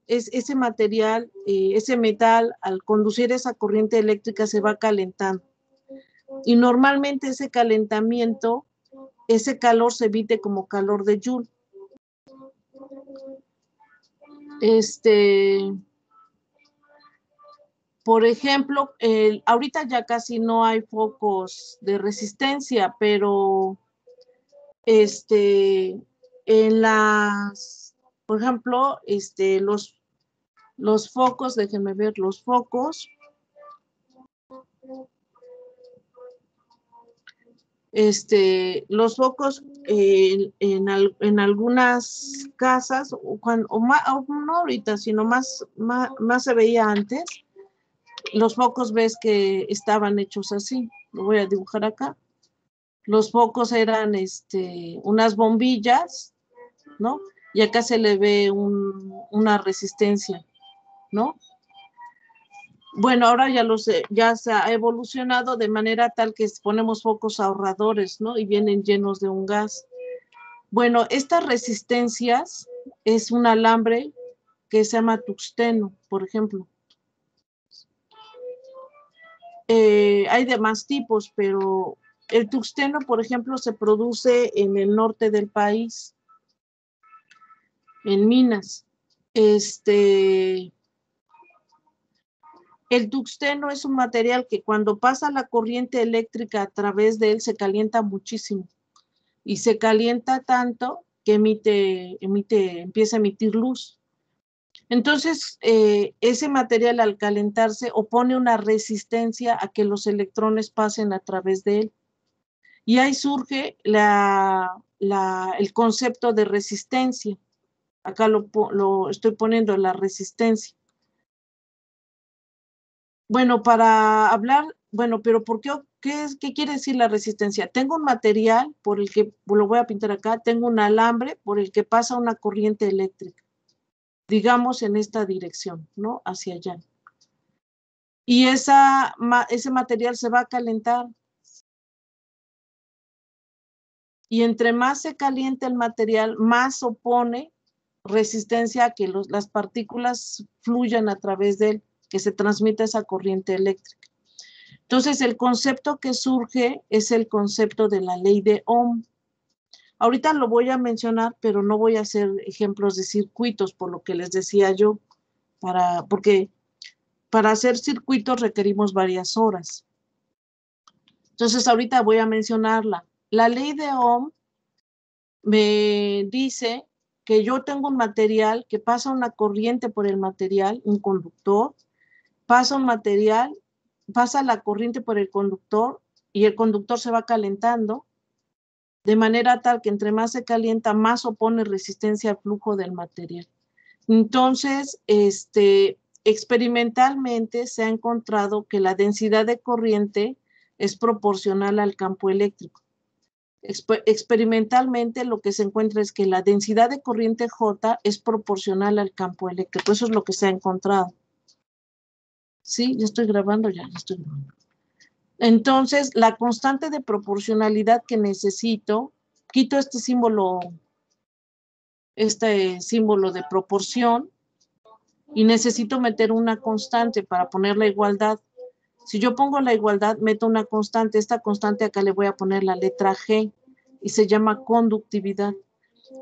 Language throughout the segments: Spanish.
ese material, ese metal, al conducir esa corriente eléctrica se va calentando. Y normalmente ese calentamiento, ese calor se emite como calor de Joule. Por ejemplo, ahorita ya casi no hay focos de resistencia, pero en las, por ejemplo, los focos, déjenme ver, los focos, en algunas casas, o no ahorita, sino más se veía antes, los focos ves que estaban hechos así, lo voy a dibujar acá. Los focos eran unas bombillas, ¿no? Y acá se le ve una resistencia, ¿no? Bueno, ahora ya se ha evolucionado de manera tal que ponemos focos ahorradores, ¿no? Y vienen llenos de un gas. Bueno, estas resistencias es un alambre que se llama tuxteno, por ejemplo. Hay demás tipos, pero el tuxteno, por ejemplo, se produce en el norte del país, en minas. El tuxteno es un material que cuando pasa la corriente eléctrica a través de él se calienta muchísimo y se calienta tanto que empieza a emitir luz. Entonces, ese material al calentarse opone una resistencia a que los electrones pasen a través de él. Y ahí surge el concepto de resistencia. Acá lo estoy poniendo, la resistencia. Bueno, para hablar, bueno, pero ¿por qué quiere decir la resistencia? Tengo un material por el que, lo voy a pintar acá, tengo un alambre por el que pasa una corriente eléctrica, digamos en esta dirección, ¿no? Hacia allá. Y ese material se va a calentar. Y entre más se calienta el material, más opone resistencia a que las partículas fluyan a través de él, que se transmita esa corriente eléctrica. Entonces, el concepto que surge es el concepto de la ley de Ohm. Ahorita lo voy a mencionar, pero no voy a hacer ejemplos de circuitos, por lo que les decía yo, porque para hacer circuitos requerimos varias horas. Entonces, ahorita voy a mencionarla. La ley de Ohm me dice que yo tengo un material que pasa una corriente por el material, un conductor, pasa la corriente por el conductor y el conductor se va calentando de manera tal que entre más se calienta, más opone resistencia al flujo del material. Entonces, experimentalmente se ha encontrado que la densidad de corriente es proporcional al campo eléctrico. Experimentalmente lo que se encuentra es que la densidad de corriente J es proporcional al campo eléctrico. Eso es lo que se ha encontrado. Sí, ya estoy grabando, ya estoy grabando. Entonces, la constante de proporcionalidad que necesito, quito este símbolo de proporción y necesito meter una constante para poner la igualdad. Si yo pongo la igualdad, meto una constante. Esta constante acá le voy a poner la letra G y se llama conductividad.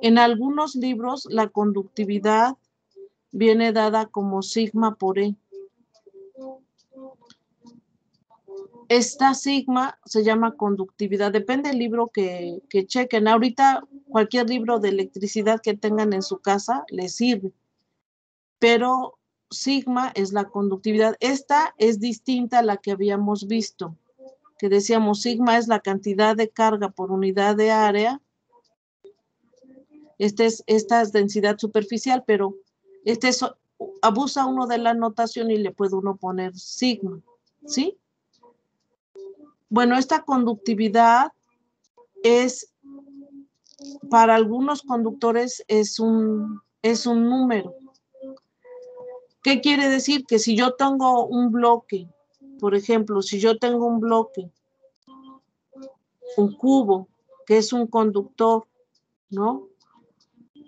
En algunos libros la conductividad viene dada como sigma por E. Esta sigma se llama conductividad, depende del libro que chequen. Ahorita cualquier libro de electricidad que tengan en su casa les sirve, pero sigma es la conductividad. Esta es distinta a la que habíamos visto, que decíamos sigma es la cantidad de carga por unidad de área. Esta es densidad superficial, pero abusa uno de la notación y le puede uno poner sigma, ¿sí? Bueno, esta conductividad para algunos conductores es un número. ¿Qué quiere decir? Que si yo tengo un bloque, por ejemplo, si yo tengo un bloque, un cubo, que es un conductor, ¿no?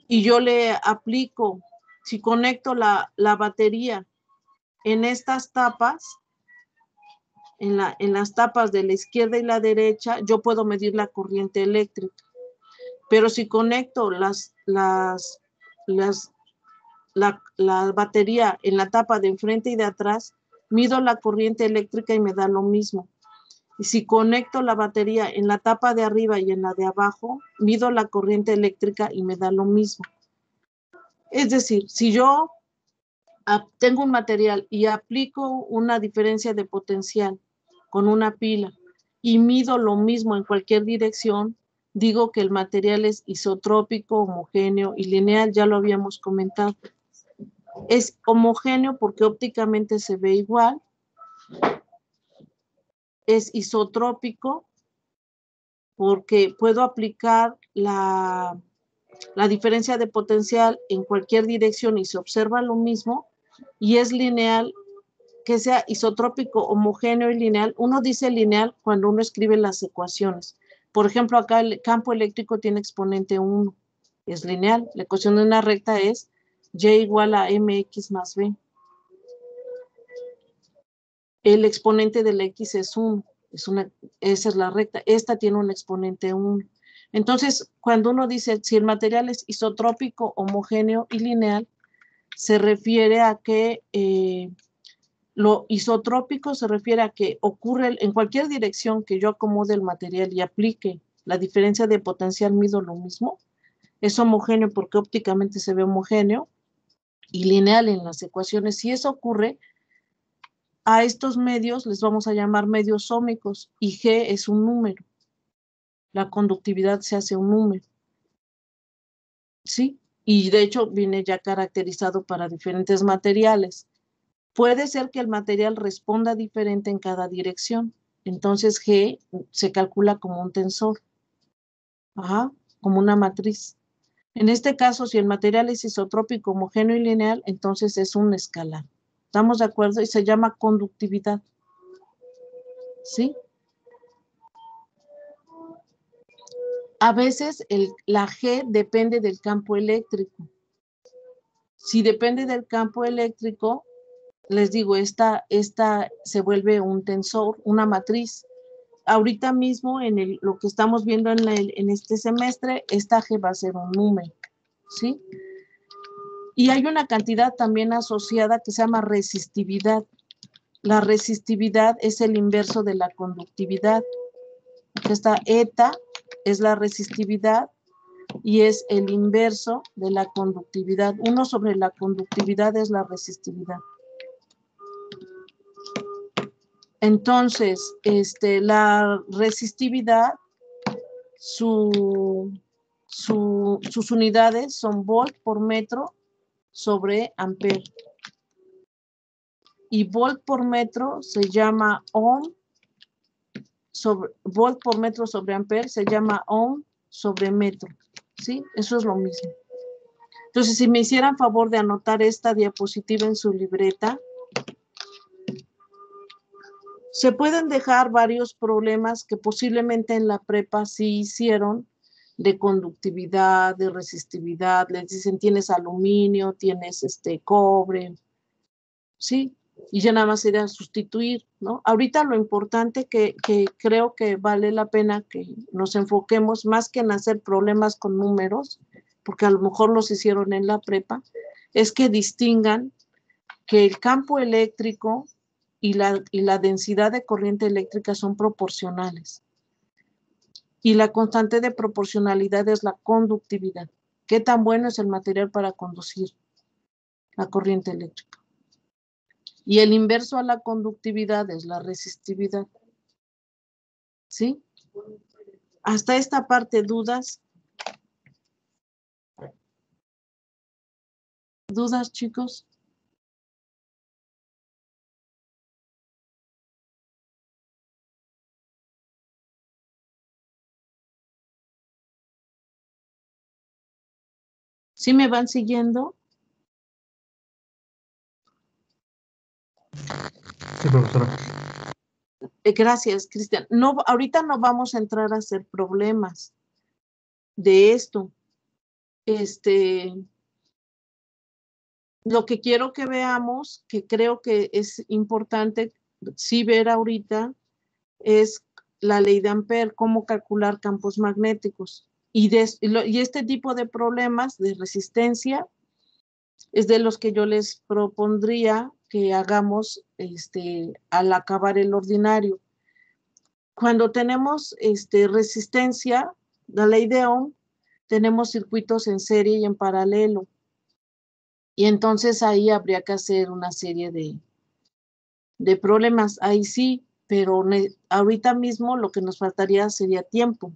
Y yo le aplico Si conecto la batería en estas tapas, en las tapas de la izquierda y la derecha, yo puedo medir la corriente eléctrica. Pero si conecto la batería en la tapa de enfrente y de atrás, mido la corriente eléctrica y me da lo mismo. Y si conecto la batería en la tapa de arriba y en la de abajo, mido la corriente eléctrica y me da lo mismo. Es decir, si yo tengo un material y aplico una diferencia de potencial con una pila y mido lo mismo en cualquier dirección, digo que el material es isotrópico, homogéneo y lineal, ya lo habíamos comentado. Es homogéneo porque ópticamente se ve igual, es isotrópico porque puedo aplicar la diferencia de potencial en cualquier dirección y se observa lo mismo, y es lineal, que sea isotrópico, homogéneo y lineal. Uno dice lineal cuando uno escribe las ecuaciones. Por ejemplo, acá el campo eléctrico tiene exponente 1, es lineal. La ecuación de una recta es y igual a mx más b. El exponente de la x es 1, esa es la recta. Esta tiene un exponente 1. Entonces, cuando uno dice si el material es isotrópico, homogéneo y lineal, se refiere a que lo isotrópico se refiere a que ocurre en cualquier dirección que yo acomode el material y aplique la diferencia de potencial, mido lo mismo. Es homogéneo porque ópticamente se ve homogéneo y lineal en las ecuaciones. Si eso ocurre, a estos medios les vamos a llamar medios ómicos y G es un número. La conductividad se hace un número. ¿Sí? Y de hecho viene ya caracterizado para diferentes materiales. Puede ser que el material responda diferente en cada dirección. Entonces G se calcula como un tensor. Ajá, como una matriz. En este caso, si el material es isotrópico, homogéneo y lineal, entonces es un escalar. ¿Estamos de acuerdo? Y se llama conductividad. ¿Sí? A veces la G depende del campo eléctrico. Si depende del campo eléctrico, les digo, esta se vuelve un tensor, una matriz. Ahorita mismo, lo que estamos viendo en este semestre, esta G va a ser un número, ¿sí? Y hay una cantidad también asociada que se llama resistividad. La resistividad es el inverso de la conductividad. Esta eta es la resistividad y es el inverso de la conductividad. 1 sobre la conductividad es la resistividad. Entonces, la resistividad, sus unidades son volt por metro sobre amper. Y volt por metro se llama ohm, volt por metro sobre amper se llama ohm sobre metro. ¿Sí? Eso es lo mismo. Entonces, si me hicieran favor de anotar esta diapositiva en su libreta, se pueden dejar varios problemas que posiblemente en la prepa sí hicieron, de conductividad, de resistividad. Les dicen, tienes aluminio, tienes cobre, ¿sí? Y ya nada más sería sustituir, ¿no? Ahorita lo importante que creo que vale la pena que nos enfoquemos más que en hacer problemas con números, porque a lo mejor los hicieron en la prepa, es que distingan que el campo eléctrico y la densidad de corriente eléctrica son proporcionales. Y la constante de proporcionalidad es la conductividad. ¿Qué tan bueno es el material para conducir la corriente eléctrica? Y el inverso a la conductividad es la resistividad. ¿Sí? Hasta esta parte, ¿dudas? ¿Dudas, chicos? ¿Sí me van siguiendo? Sí, profesora. Gracias, Cristian. No, ahorita no vamos a entrar a hacer problemas de esto. Lo que quiero que veamos, que creo que es importante sí ver ahorita, es la ley de Ampère, cómo calcular campos magnéticos. Y este tipo de problemas de resistencia es de los que yo les propondría que hagamos al acabar el ordinario. Cuando tenemos resistencia, la ley de Ohm, tenemos circuitos en serie y en paralelo. Y entonces ahí habría que hacer una serie de problemas. Ahí sí, pero ahorita mismo lo que nos faltaría sería tiempo.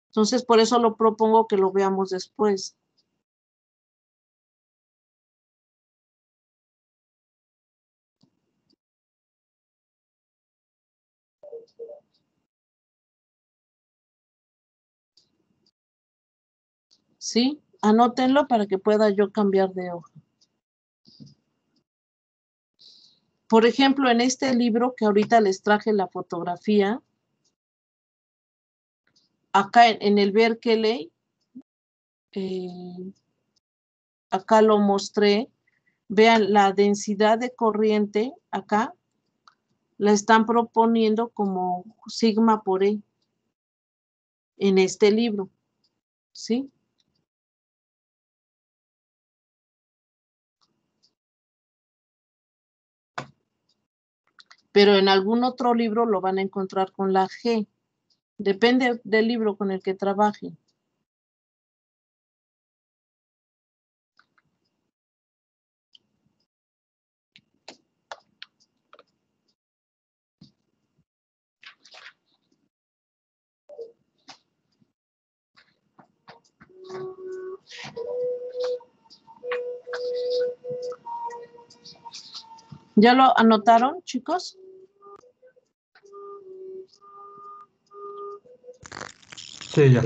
Entonces, por eso lo propongo que lo veamos después. ¿Sí? Anótenlo para que pueda yo cambiar de hoja. Por ejemplo, en este libro que ahorita les traje la fotografía, acá en el Berkeley, acá lo mostré, vean la densidad de corriente, acá la están proponiendo como sigma por E en este libro, ¿sí? Pero en algún otro libro lo van a encontrar con la G. Depende del libro con el que trabaje. ¿Ya lo anotaron, chicos? Sí, ya.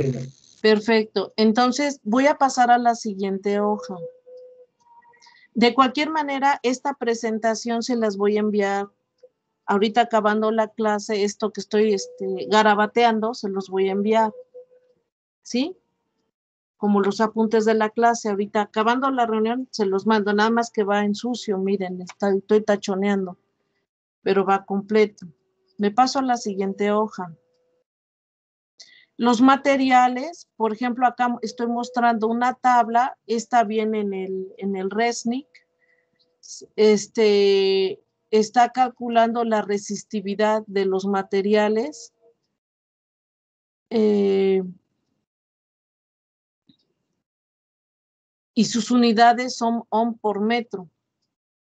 Perfecto. Entonces voy a pasar a la siguiente hoja. De cualquier manera, esta presentación se las voy a enviar ahorita acabando la clase. Esto que estoy garabateando, se los voy a enviar, ¿sí? Como los apuntes de la clase. Ahorita acabando la reunión, se los mando. Nada más que va en sucio, miren, estoy tachoneando, pero va completo. Me paso a la siguiente hoja. Los materiales, por ejemplo, acá estoy mostrando una tabla, esta viene en el RESNIC, está calculando la resistividad de los materiales, y sus unidades son ohm por metro.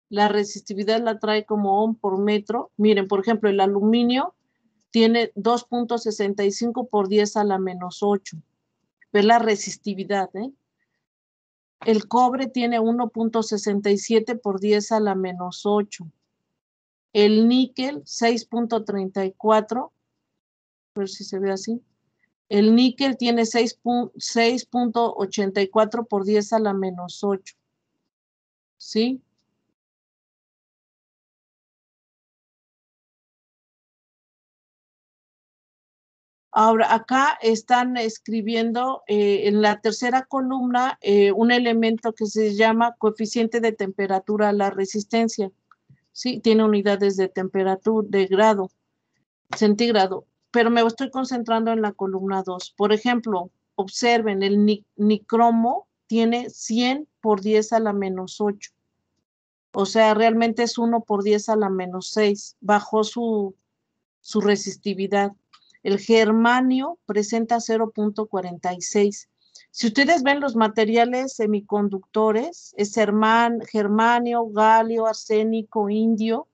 La resistividad la trae como ohm por metro. Miren, por ejemplo, el aluminio tiene 2.65 por 10 a la menos 8. Es la resistividad, ¿eh? El cobre tiene 1.67 por 10 a la menos 8. El níquel, 6.34, a ver si se ve así. El níquel tiene 6.84 por 10 a la menos 8. ¿Sí? Ahora, acá están escribiendo en la tercera columna un elemento que se llama coeficiente de temperatura a la resistencia. Sí, tiene unidades de temperatura, de grado centígrado, pero me estoy concentrando en la columna 2. Por ejemplo, observen, el nicromo tiene 100 por 10 a la menos 8. O sea, realmente es 1 por 10 a la menos 6. Bajó su resistividad. El germanio presenta 0.46. Si ustedes ven los materiales semiconductores, es germanio, galio, arsénico, indio.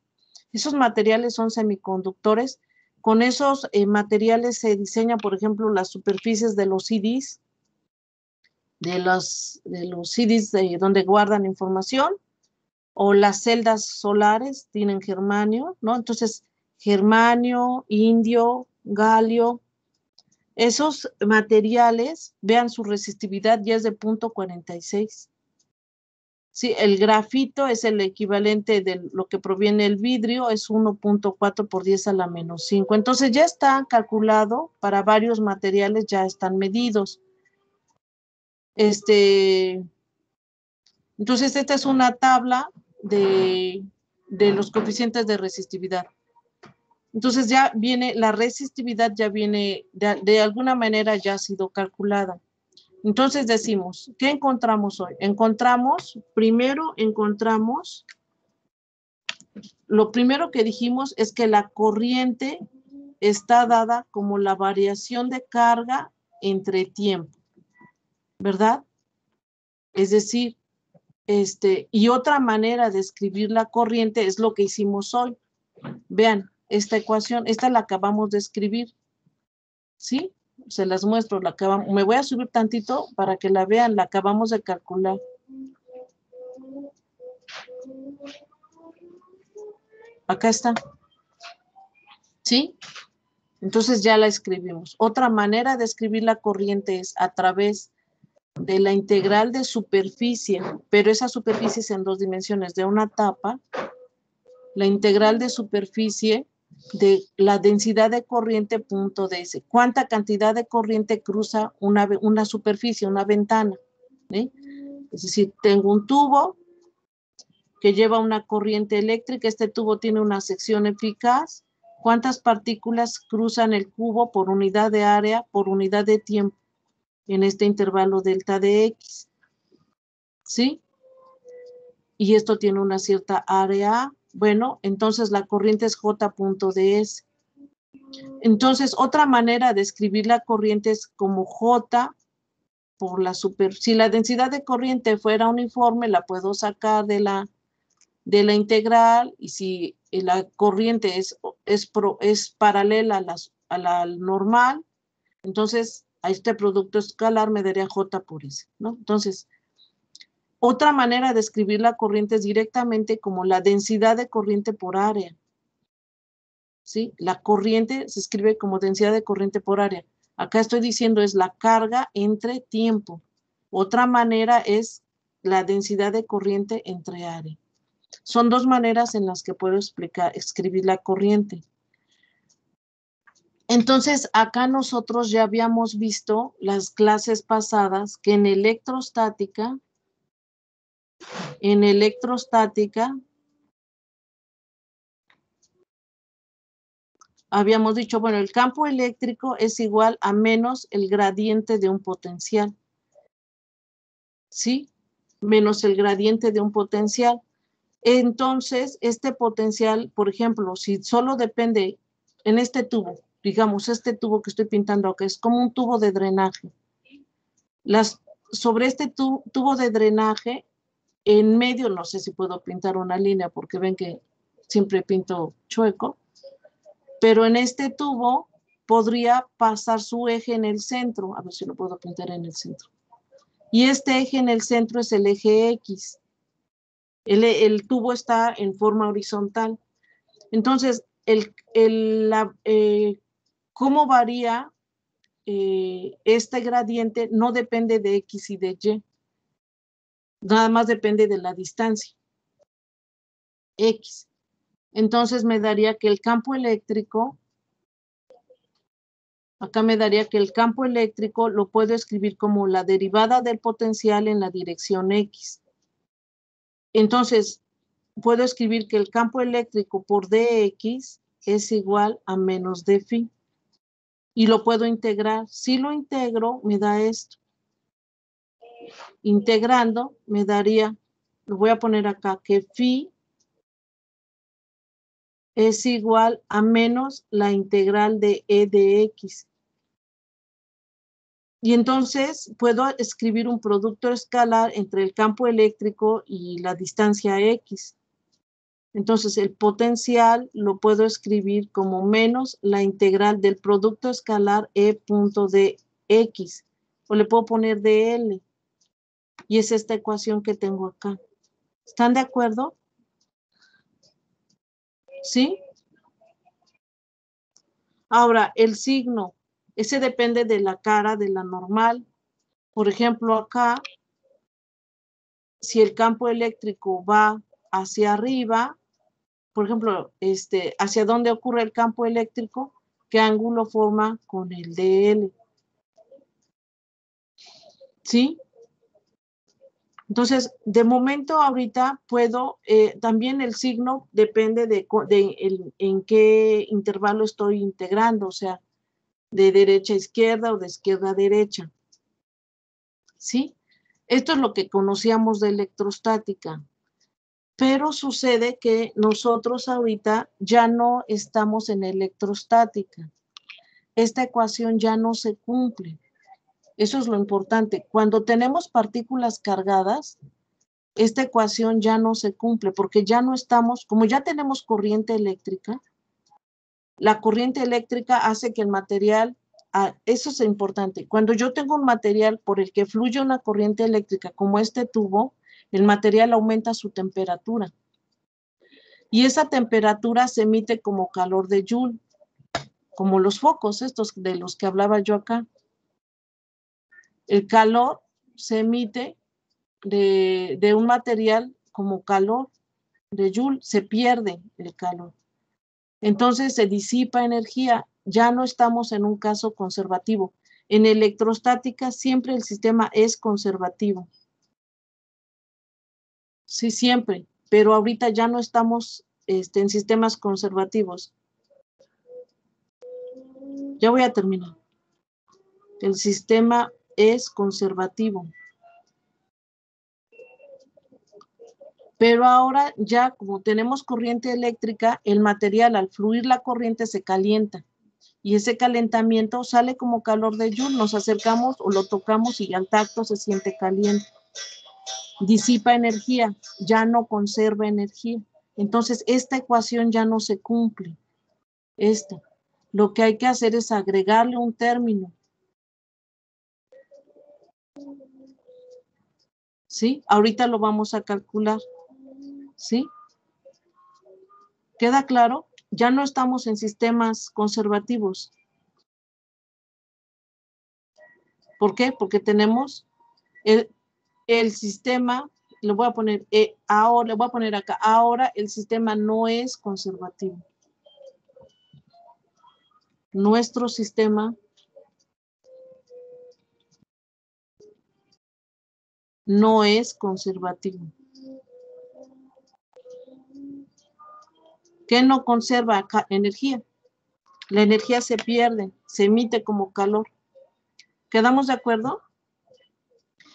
Esos materiales son semiconductores. Con esos materiales se diseñan, por ejemplo, las superficies de los CDs, de los CDs donde guardan información, o las celdas solares tienen germanio, ¿no? Entonces, germanio, indio, galio, esos materiales, vean su resistividad ya es de 0.46. Sí, el grafito es el equivalente de lo que proviene el vidrio, es 1.4 por 10 a la menos 5. Entonces ya está calculado para varios materiales, ya están medidos. Entonces, esta es una tabla de los coeficientes de resistividad. Entonces, ya viene, la resistividad ya viene, de alguna manera ya ha sido calculada. Entonces decimos, ¿qué encontramos hoy? Lo primero que dijimos es que la corriente está dada como la variación de carga entre tiempo, ¿verdad? Es decir, y otra manera de escribir la corriente es lo que hicimos hoy. Vean, esta ecuación, esta la acabamos de escribir, ¿sí? Se las muestro, me voy a subir tantito para que la vean, la acabamos de calcular. Acá está. ¿Sí? Entonces ya la escribimos. Otra manera de escribir la corriente es a través de la integral de superficie, pero esa superficie es en 2 dimensiones, de una tapa, la integral de superficie de la densidad de corriente punto ds. ¿Cuánta cantidad de corriente cruza una superficie, una ventana? ¿Sí? Es decir, tengo un tubo que lleva una corriente eléctrica, este tubo tiene una sección eficaz. ¿Cuántas partículas cruzan el cubo por unidad de área, por unidad de tiempo en este intervalo delta de X? ¿Sí? Y esto tiene una cierta área. Bueno, entonces la corriente es J.ds. Entonces, otra manera de escribir la corriente es como J por la si la densidad de corriente fuera uniforme, la puedo sacar de la integral, y si la corriente es paralela a la normal, entonces a este producto escalar me daría J por S, ¿no? Entonces, otra manera de escribir la corriente es directamente como la densidad de corriente por área, ¿sí? La corriente se escribe como densidad de corriente por área. Acá estoy diciendo es la carga entre tiempo. Otra manera es la densidad de corriente entre área. Son 2 maneras en las que puedo escribir la corriente. Entonces, acá nosotros ya habíamos visto las clases pasadas que en electrostática, habíamos dicho, bueno, el campo eléctrico es igual a menos el gradiente de un potencial. ¿Sí? Menos el gradiente de un potencial. Entonces, este potencial, por ejemplo, si solo depende en este tubo, digamos, este tubo que estoy pintando acá, es como un tubo de drenaje. Sobre este tubo de drenaje, en medio, no sé si puedo pintar una línea, porque ven que siempre pinto chueco, pero en este tubo podría pasar su eje en el centro, a ver si lo puedo pintar en el centro. Y este eje en el centro es el eje X. El tubo está en forma horizontal. Entonces, cómo varía este gradiente no depende de X y de Y. Nada más depende de la distancia, X. Entonces me daría que el campo eléctrico, acá me daría que el campo eléctrico lo puedo escribir como la derivada del potencial en la dirección X. Entonces, puedo escribir que el campo eléctrico por dx es igual a menos d phi. Y lo puedo integrar. Si lo integro, me da esto. Integrando, me daría, lo voy a poner acá, que phi es igual a menos la integral de e de x. Y entonces puedo escribir un producto escalar entre el campo eléctrico y la distancia x. Entonces el potencial lo puedo escribir como menos la integral del producto escalar e punto de x. O le puedo poner dl. Y es esta ecuación que tengo acá. ¿Están de acuerdo? ¿Sí? Ahora, el signo, ese depende de la cara de la normal. Por ejemplo, acá, si el campo eléctrico va hacia arriba, por ejemplo, ¿hacia dónde ocurre el campo eléctrico? ¿Qué ángulo forma con el dl? ¿Sí? Entonces, de momento ahorita puedo, también el signo depende de en qué intervalo estoy integrando, o sea, de derecha a izquierda o de izquierda a derecha. ¿Sí? Esto es lo que conocíamos de electrostática. Pero sucede que nosotros ahorita ya no estamos en electrostática. Esta ecuación ya no se cumple. Eso es lo importante. Cuando tenemos partículas cargadas, esta ecuación ya no se cumple porque ya no estamos, como ya tenemos corriente eléctrica, la corriente eléctrica hace que el material, eso es importante. Cuando yo tengo un material por el que fluye una corriente eléctrica, como este tubo, el material aumenta su temperatura. Y esa temperatura se emite como calor de Joule, como los focos estos de los que hablaba yo acá. El calor se emite de un material como calor de Joule, se pierde el calor. Entonces se disipa energía, ya no estamos en un caso conservativo. En electrostática siempre el sistema es conservativo. Sí, siempre, pero ahorita ya no estamos en sistemas conservativos. Ya voy a terminar. El sistema es conservativo. Pero ahora ya como tenemos corriente eléctrica, el material al fluir la corriente se calienta. Y ese calentamiento sale como calor de Joule. Nos acercamos o lo tocamos y al tacto se siente caliente. Disipa energía, ya no conserva energía. Entonces esta ecuación ya no se cumple. Esta. Lo que hay que hacer es agregarle un término. ¿Sí? Ahorita lo vamos a calcular. ¿Sí? ¿Queda claro? Ya no estamos en sistemas conservativos. ¿Por qué? Porque tenemos el sistema, le voy a poner ahora, le voy a poner acá, ahora el sistema no es conservativo. Nuestro sistema no es conservativo. ¿Qué no conserva energía? La energía se pierde, se emite como calor. ¿Quedamos de acuerdo?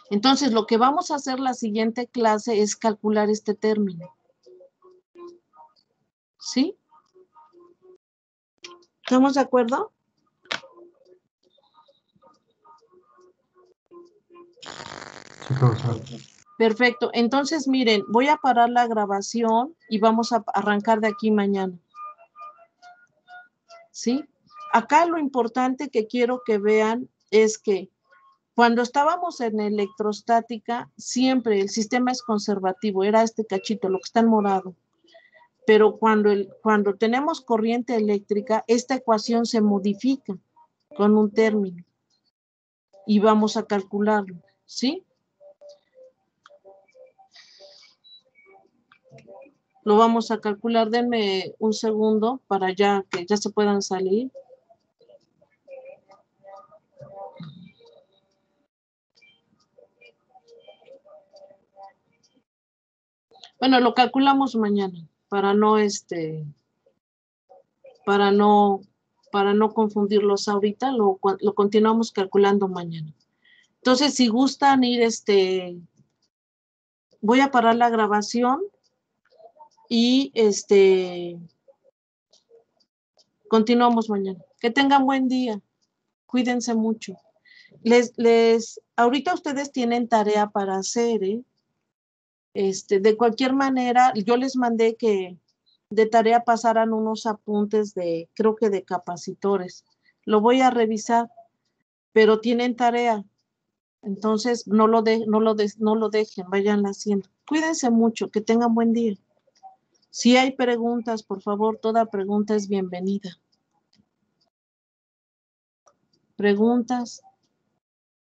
Entonces, lo que vamos a hacer la siguiente clase es calcular este término. ¿Sí? ¿Estamos de acuerdo? Sí, profesor. Perfecto. Entonces, miren, voy a parar la grabación y vamos a arrancar de aquí mañana. ¿Sí? Acá lo importante que quiero que vean es que cuando estábamos en electrostática, siempre el sistema es conservativo, era este cachito, lo que está en morado. Pero cuando tenemos corriente eléctrica, esta ecuación se modifica con un término y vamos a calcularlo, ¿sí? Lo vamos a calcular, denme un segundo para que ya se puedan salir. Bueno, lo calculamos mañana para no confundirlos ahorita, lo continuamos calculando mañana. Entonces, si gustan ir, voy a parar la grabación y continuamos mañana. Que tengan buen día. Cuídense mucho. Ahorita ustedes tienen tarea para hacer, ¿eh? De cualquier manera, yo les mandé que de tarea pasaran unos apuntes creo que de capacitores. Lo voy a revisar, pero tienen tarea. Entonces, no lo dejen, vayan haciendo. Cuídense mucho, que tengan buen día. Si hay preguntas, por favor, toda pregunta es bienvenida. ¿Preguntas?